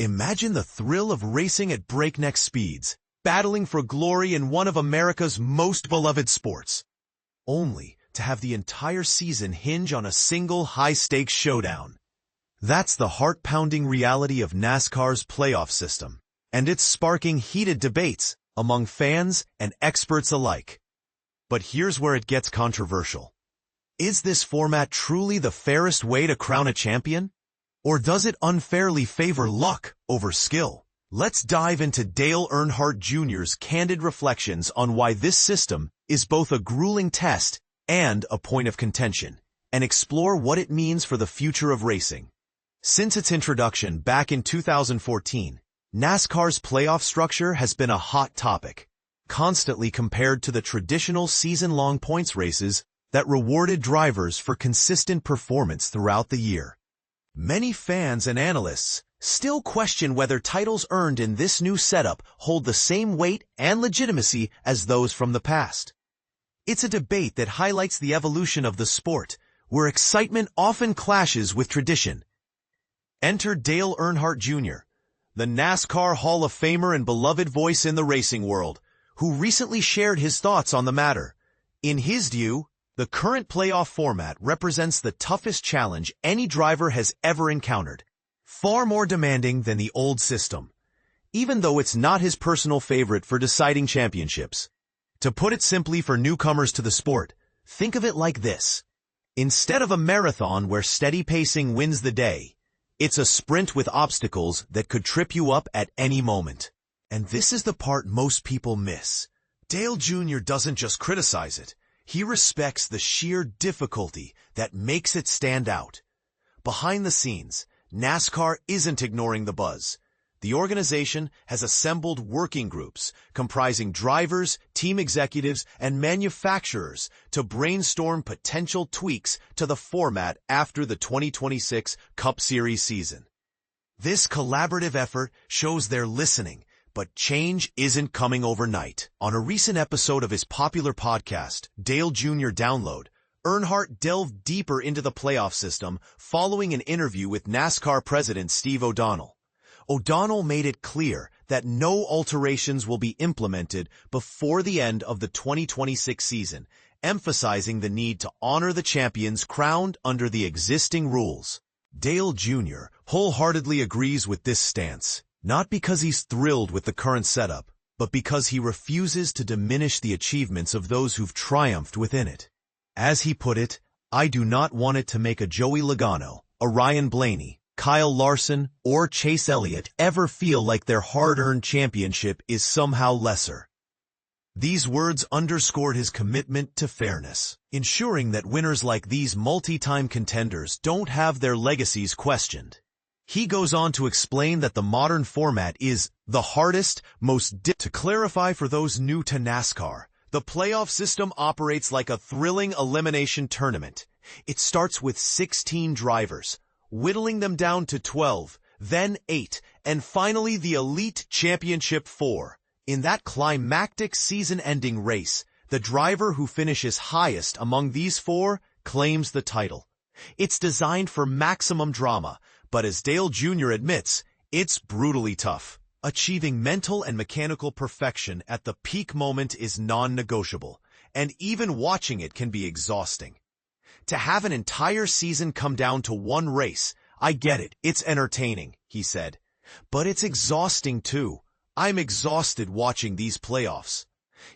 Imagine the thrill of racing at breakneck speeds, battling for glory in one of America's most beloved sports, only to have the entire season hinge on a single high-stakes showdown. That's the heart-pounding reality of NASCAR's playoff system, and it's sparking heated debates among fans and experts alike. But here's where it gets controversial. Is this format truly the fairest way to crown a champion? Or does it unfairly favor luck over skill? Let's dive into Dale Earnhardt Jr.'s candid reflections on why this system is both a grueling test and a point of contention, and explore what it means for the future of racing. Since its introduction back in 2014, NASCAR's playoff structure has been a hot topic, constantly compared to the traditional season-long points races that rewarded drivers for consistent performance throughout the year. Many fans and analysts still question whether titles earned in this new setup hold the same weight and legitimacy as those from the past. It's a debate that highlights the evolution of the sport, where excitement often clashes with tradition. Enter Dale Earnhardt Jr., the NASCAR Hall of Famer and beloved voice in the racing world, who recently shared his thoughts on the matter. In his view, the current playoff format represents the toughest challenge any driver has ever encountered, far more demanding than the old system, even though it's not his personal favorite for deciding championships. To put it simply for newcomers to the sport, think of it like this. Instead of a marathon where steady pacing wins the day, it's a sprint with obstacles that could trip you up at any moment. And this is the part most people miss. Dale Jr. doesn't just criticize it. He respects the sheer difficulty that makes it stand out. Behind the scenes, NASCAR isn't ignoring the buzz. The organization has assembled working groups comprising drivers, team executives, and manufacturers to brainstorm potential tweaks to the format after the 2026 Cup Series season. This collaborative effort shows they're listening, but change isn't coming overnight. On a recent episode of his popular podcast, Dale Jr. Download, Earnhardt delved deeper into the playoff system following an interview with NASCAR President Steve O'Donnell. O'Donnell made it clear that no alterations will be implemented before the end of the 2026 season, emphasizing the need to honor the champions crowned under the existing rules. Dale Jr. wholeheartedly agrees with this stance, not because he's thrilled with the current setup, but because he refuses to diminish the achievements of those who've triumphed within it. As he put it, "I do not want it to make a Joey Logano, a Ryan Blaney, Kyle Larson, or Chase Elliott ever feel like their hard-earned championship is somehow lesser." These words underscored his commitment to fairness, ensuring that winners like these multi-time contenders don't have their legacies questioned. He goes on to explain that the modern format is the hardest, To clarify for those new to NASCAR, the playoff system operates like a thrilling elimination tournament. It starts with 16 drivers, whittling them down to 12, then 8, and finally the Elite Championship 4. In that climactic season-ending race, the driver who finishes highest among these 4 claims the title. It's designed for maximum drama, but as Dale Jr. admits, it's brutally tough. Achieving mental and mechanical perfection at the peak moment is non-negotiable, and even watching it can be exhausting. To have an entire season come down to one race, I get it, it's entertaining, he said. But it's exhausting too. I'm exhausted watching these playoffs.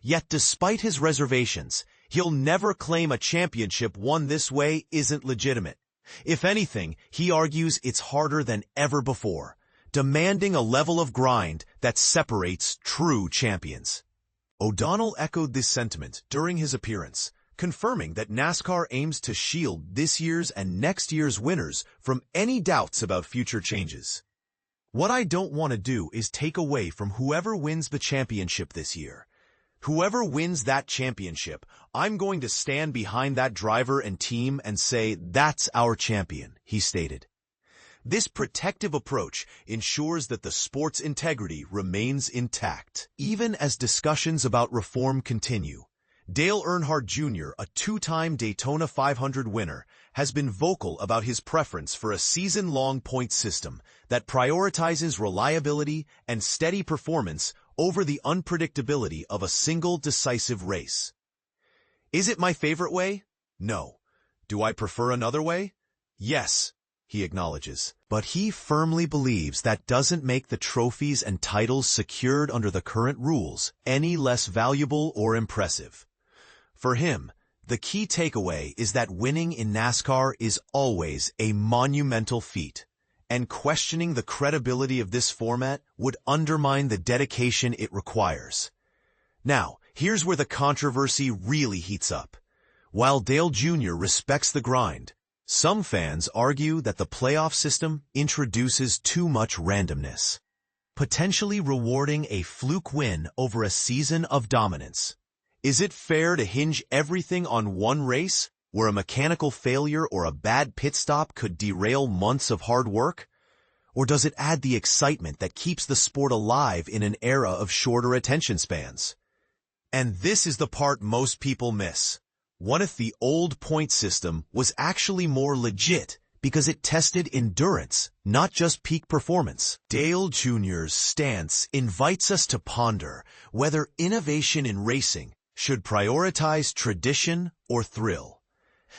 Yet despite his reservations, he'll never claim a championship won this way isn't legitimate. If anything, he argues it's harder than ever before, demanding a level of grind that separates true champions. O'Donnell echoed this sentiment during his appearance, confirming that NASCAR aims to shield this year's and next year's winners from any doubts about future changes. "What I don't want to do is take away from whoever wins the championship this year. Whoever wins that championship, I'm going to stand behind that driver and team and say, that's our champion," he stated. This protective approach ensures that the sport's integrity remains intact. Even as discussions about reform continue, Dale Earnhardt Jr., a two-time Daytona 500 winner, has been vocal about his preference for a season-long point system that prioritizes reliability and steady performance over the unpredictability of a single decisive race. Is it my favorite way? No. Do I prefer another way? Yes, he acknowledges. But he firmly believes that doesn't make the trophies and titles secured under the current rules any less valuable or impressive. For him, the key takeaway is that winning in NASCAR is always a monumental feat, and questioning the credibility of this format would undermine the dedication it requires. Now, here's where the controversy really heats up. While Dale Jr. respects the grind, some fans argue that the playoff system introduces too much randomness, potentially rewarding a fluke win over a season of dominance. Is it fair to hinge everything on one race, where a mechanical failure or a bad pit stop could derail months of hard work? Or does it add the excitement that keeps the sport alive in an era of shorter attention spans? And this is the part most people miss. What if the old point system was actually more legit because it tested endurance, not just peak performance? Dale Jr.'s stance invites us to ponder whether innovation in racing should prioritize tradition or thrill.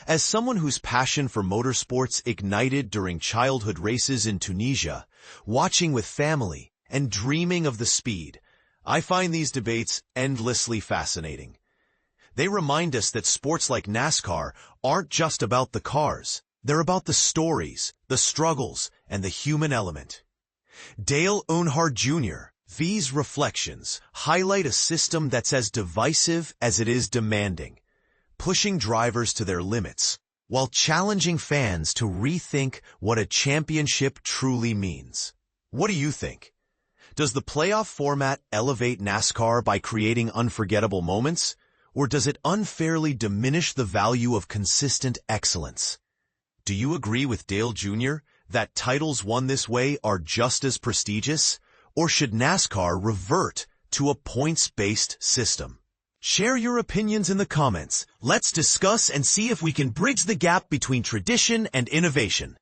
As someone whose passion for motorsports ignited during childhood races in Tunisia, watching with family and dreaming of the speed, I find these debates endlessly fascinating. They remind us that sports like NASCAR aren't just about the cars. They're about the stories, the struggles, and the human element. Dale Earnhardt Jr. These reflections highlight a system that's as divisive as it is demanding, pushing drivers to their limits, while challenging fans to rethink what a championship truly means. What do you think? Does the playoff format elevate NASCAR by creating unforgettable moments, or does it unfairly diminish the value of consistent excellence? Do you agree with Dale Jr. that titles won this way are just as prestigious? Or should NASCAR revert to a points-based system? Share your opinions in the comments. Let's discuss and see if we can bridge the gap between tradition and innovation.